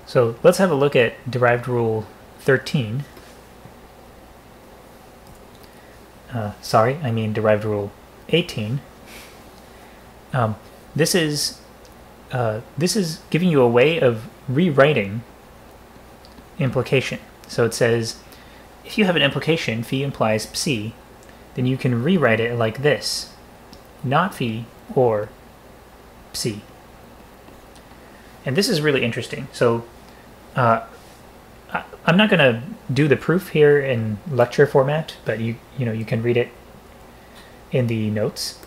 So let's have a look at derived rule 13. Sorry, I mean derived rule 18. This is giving you a way of rewriting implication. So it says, if you have an implication, phi implies psi, then you can rewrite it like this, not phi or psi. And this is really interesting. So I'm not going to do the proof here in lecture format, but you can read it in the notes.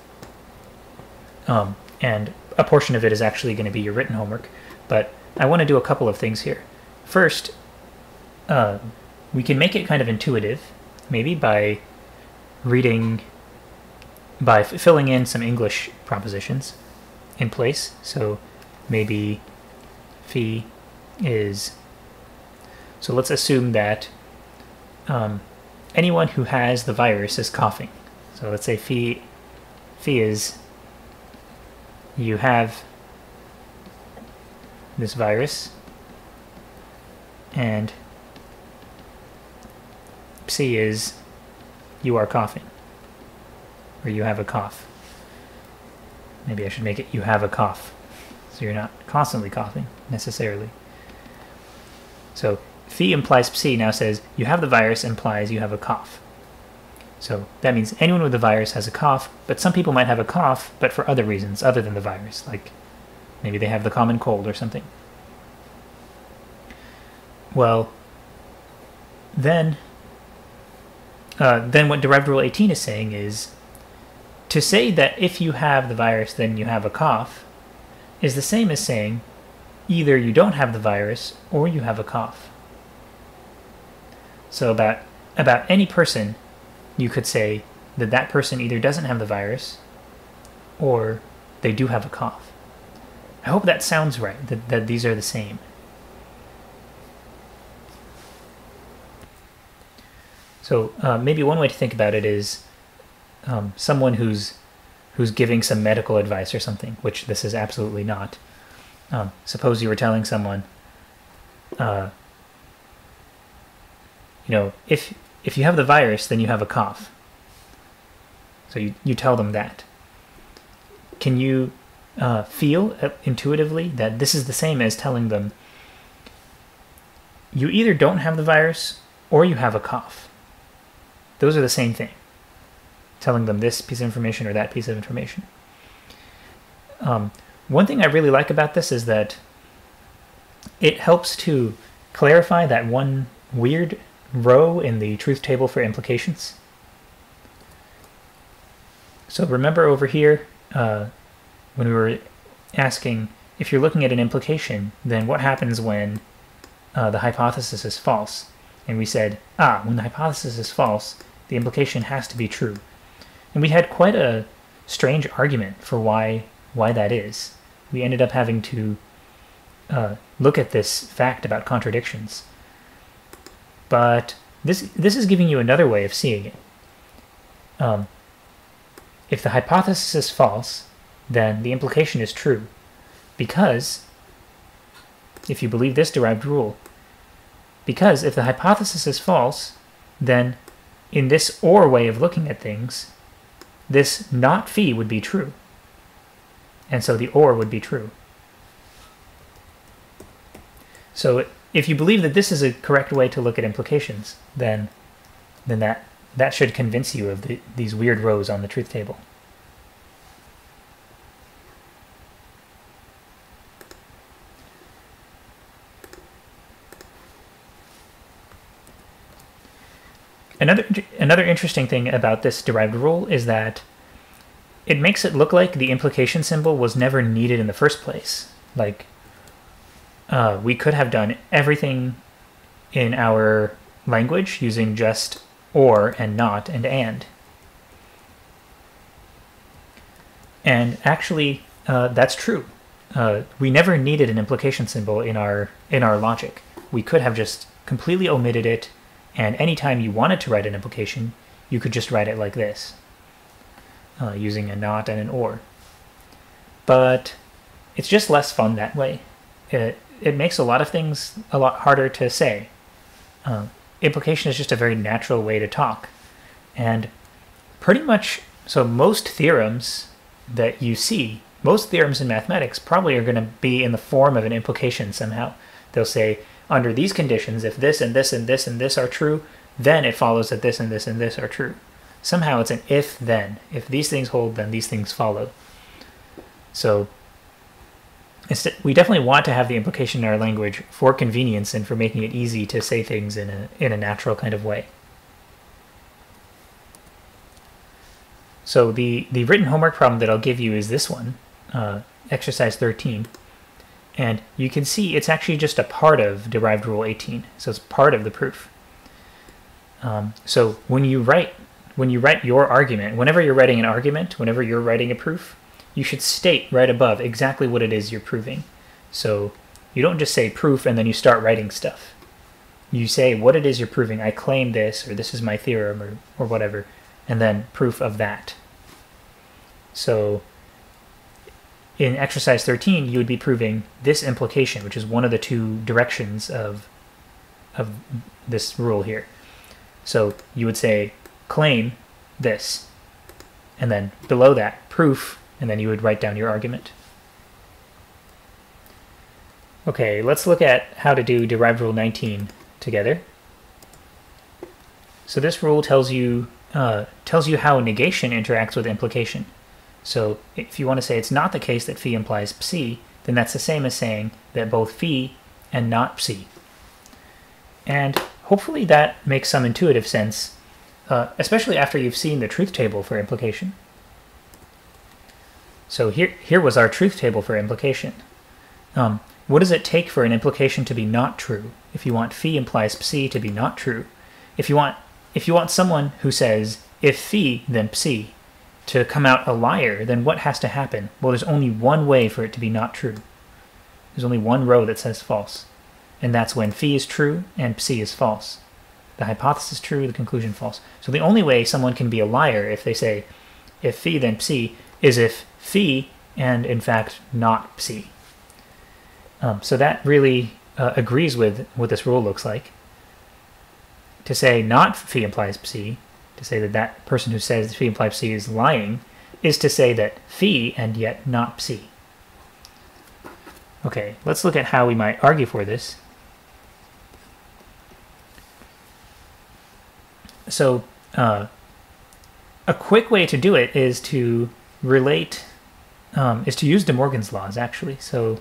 And a portion of it is actually going to be your written homework. But I want to do a couple of things here. First, we can make it kind of intuitive, maybe by filling in some English propositions in place. So maybe phi is, so let's assume that anyone who has the virus is coughing. So let's say phi is, you have this virus, and psi is, you are coughing, or you have a cough. Maybe I should make it, you have a cough, so you're not constantly coughing necessarily. So phi implies psi now says you have the virus implies you have a cough. So that means anyone with the virus has a cough, but some people might have a cough, but for other reasons other than the virus, like maybe they have the common cold or something. Well, then what derived rule 18 is saying is, to say that if you have the virus then you have a cough is the same as saying either you don't have the virus or you have a cough. So about any person, you could say that that person either doesn't have the virus or they do have a cough. I hope that sounds right, that these are the same. So maybe one way to think about it is someone who's giving some medical advice or something, which this is absolutely not. Suppose you were telling someone, if you have the virus, then you have a cough. So you tell them that. Can you feel intuitively that this is the same as telling them you either don't have the virus or you have a cough? Those are the same thing. Telling them this piece of information or that piece of information. One thing I really like about this is that it helps to clarify that one weird row in the truth table for implications. So remember over here when we were asking if you're looking at an implication, then what happens when the hypothesis is false? And we said, when the hypothesis is false, the implication has to be true. And we had quite a strange argument for why that is. We ended up having to look at this fact about contradictions. But this is giving you another way of seeing it. If the hypothesis is false, then the implication is true. Because, if you believe this derived rule, because if the hypothesis is false, then in this or way of looking at things, this not phi would be true. And so the or would be true. So if you believe that this is a correct way to look at implications, then that should convince you of these weird rows on the truth table. Another interesting thing about this derived rule is that it makes it look like the implication symbol was never needed in the first place. Like, we could have done everything in our language using just or and not and. And actually, that's true. We never needed an implication symbol in our logic. We could have just completely omitted it, and anytime you wanted to write an implication, you could just write it like this, using a not and an or. But it's just less fun that way. it makes a lot of things a lot harder to say. Implication is just a very natural way to talk. And pretty much, so most theorems that you see, most theorems in mathematics probably are going to be in the form of an implication somehow. They'll say, under these conditions, if this and this and this and this are true, then it follows that this and this and this are true. Somehow it's an if-then. If these things hold, then these things follow. So we definitely want to have the implication in our language for convenience and for making it easy to say things in a natural kind of way. So the written homework problem that I'll give you is this one, exercise 13. And you can see it's actually just a part of derived rule 18. So it's part of the proof. So when you write your argument, whenever you're writing an argument, whenever you're writing a proof, you should state right above exactly what it is you're proving. So you don't just say proof and then you start writing stuff. You say what it is you're proving. I claim this, or this is my theorem, or whatever, and then proof of that. So in exercise 13, you would be proving this implication, which is one of the two directions of this rule here. So you would say claim this, and then below that, proof, and then you would write down your argument. Okay, let's look at how to do derived rule 19 together. So this rule tells you how negation interacts with implication. So if you want to say it's not the case that phi implies psi, then that's the same as saying that both phi and not psi. And hopefully that makes some intuitive sense, especially after you've seen the truth table for implication. So here was our truth table for implication. What does it take for an implication to be not true? If you want phi implies psi to be not true, if you want someone who says if phi then psi to come out a liar, then what has to happen? Well, there's only one way for it to be not true. There's only one row that says false, and that's when phi is true and psi is false. The hypothesis is true, the conclusion false. So the only way someone can be a liar if they say if phi then psi is if phi and in fact not psi. So that really agrees with what this rule looks like. To say not phi implies psi, to say that that person who says phi implies psi is lying, is to say that phi and yet not psi. Okay, let's look at how we might argue for this. So a quick way to do it is to relate, is to use De Morgan's laws, actually. So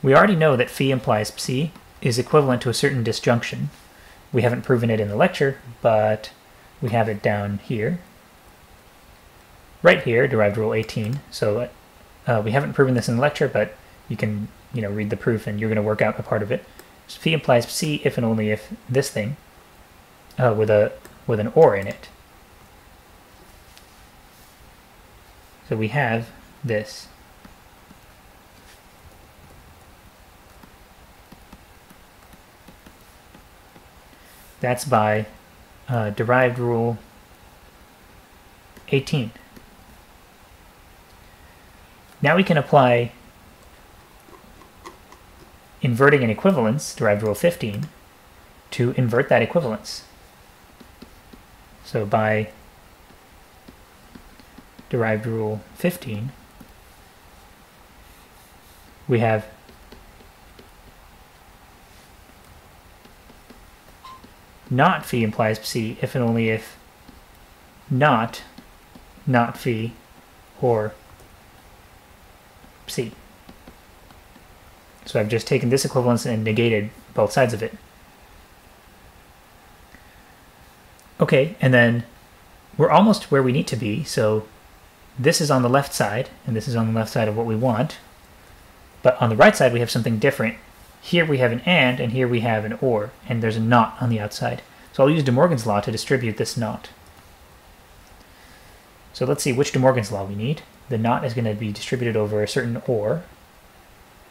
we already know that phi implies psi is equivalent to a certain disjunction. We haven't proven it in the lecture, but we have it down here. Right here, derived rule 18. So we haven't proven this in the lecture, but you can read the proof and you're going to work out a part of it. So phi implies psi if and only if this thing with an or in it. So we have this. That's by derived rule 18. Now we can apply inverting an equivalence, derived rule 15, to invert that equivalence. So by derived rule 15, we have not phi implies psi if and only if not phi or psi. So I've just taken this equivalence and negated both sides of it. Okay, and then we're almost where we need to be. So this is on the left side, and this is on the left side of what we want. But on the right side, we have something different. Here we have an and here we have an or, and there's a not on the outside. So I'll use De Morgan's law to distribute this not. So let's see which De Morgan's law we need. The not is going to be distributed over a certain or.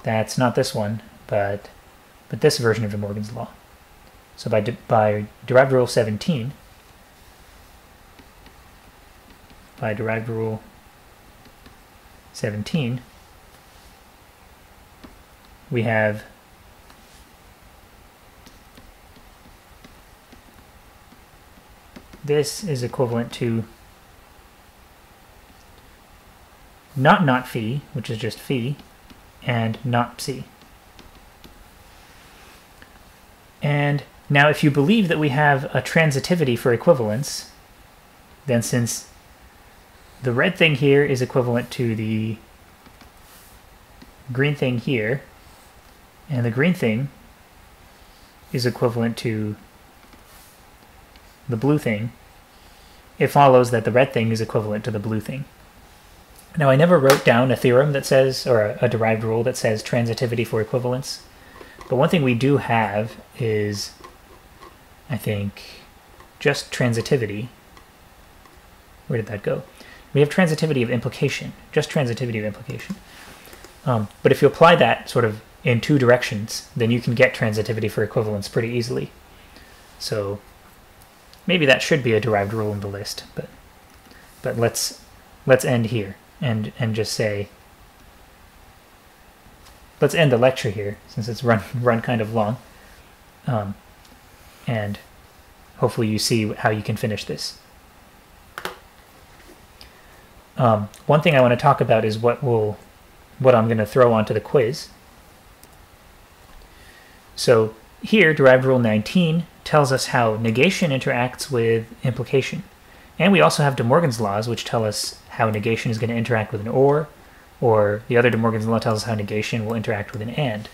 That's not this one, but this version of De Morgan's law. So by derived rule 17, by derived rule 17, we have this is equivalent to not phi, which is just phi, and not psi. And now if you believe that we have a transitivity for equivalence, then since the red thing here is equivalent to the green thing here, and the green thing is equivalent to the blue thing, it follows that the red thing is equivalent to the blue thing. Now, I never wrote down a theorem that says, or a derived rule that says transitivity for equivalence, but one thing we do have is, I think, just transitivity. Where did that go? We have transitivity of implication, just transitivity of implication. But if you apply that sort of in two directions, then you can get transitivity for equivalence pretty easily. So maybe that should be a derived rule in the list, but let's end here and just say, let's end the lecture here since it's run kind of long, and hopefully you see how you can finish this. One thing I want to talk about is what I'm going to throw onto the quiz. So here, derived rule 19 tells us how negation interacts with implication. And we also have De Morgan's laws, which tell us how negation is going to interact with an or the other De Morgan's law tells us how negation will interact with an and.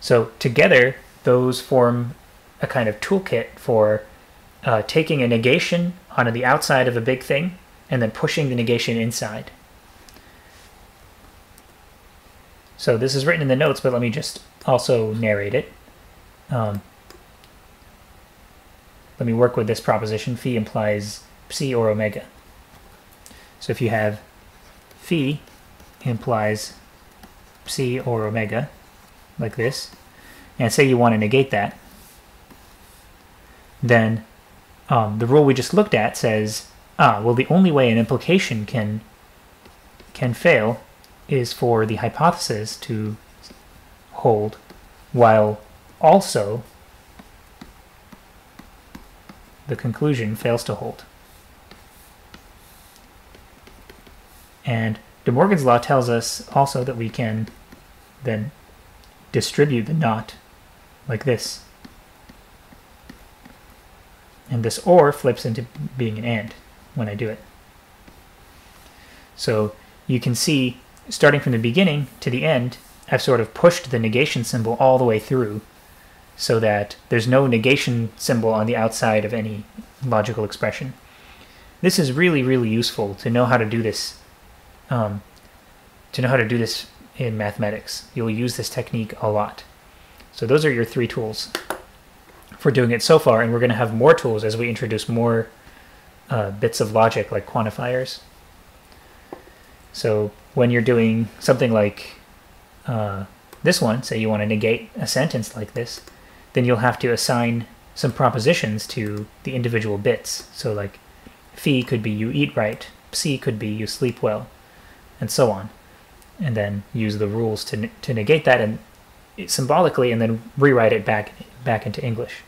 So together, those form a kind of toolkit for taking a negation onto the outside of a big thing and then pushing the negation inside. So this is written in the notes, but let me just also narrate it. Let me work with this proposition. Phi implies psi or omega. So if you have phi implies psi or omega, like this, and say you want to negate that, then the rule we just looked at says, well, the only way an implication can fail is for the hypothesis to hold while also the conclusion fails to hold. And De Morgan's law tells us also that we can then distribute the not like this. And this or flips into being an and when I do it. So you can see, starting from the beginning to the end, I've sort of pushed the negation symbol all the way through so that there's no negation symbol on the outside of any logical expression. This is really, really useful to know how to do this. In mathematics. You'll use this technique a lot. So those are your three tools for doing it so far, and we're going to have more tools as we introduce more bits of logic like quantifiers. So when you're doing something like this one, say you want to negate a sentence like this, then you'll have to assign some propositions to the individual bits. So like phi could be you eat right, psi could be you sleep well, and so on. And then use the rules to negate that and symbolically, and then rewrite it back into English.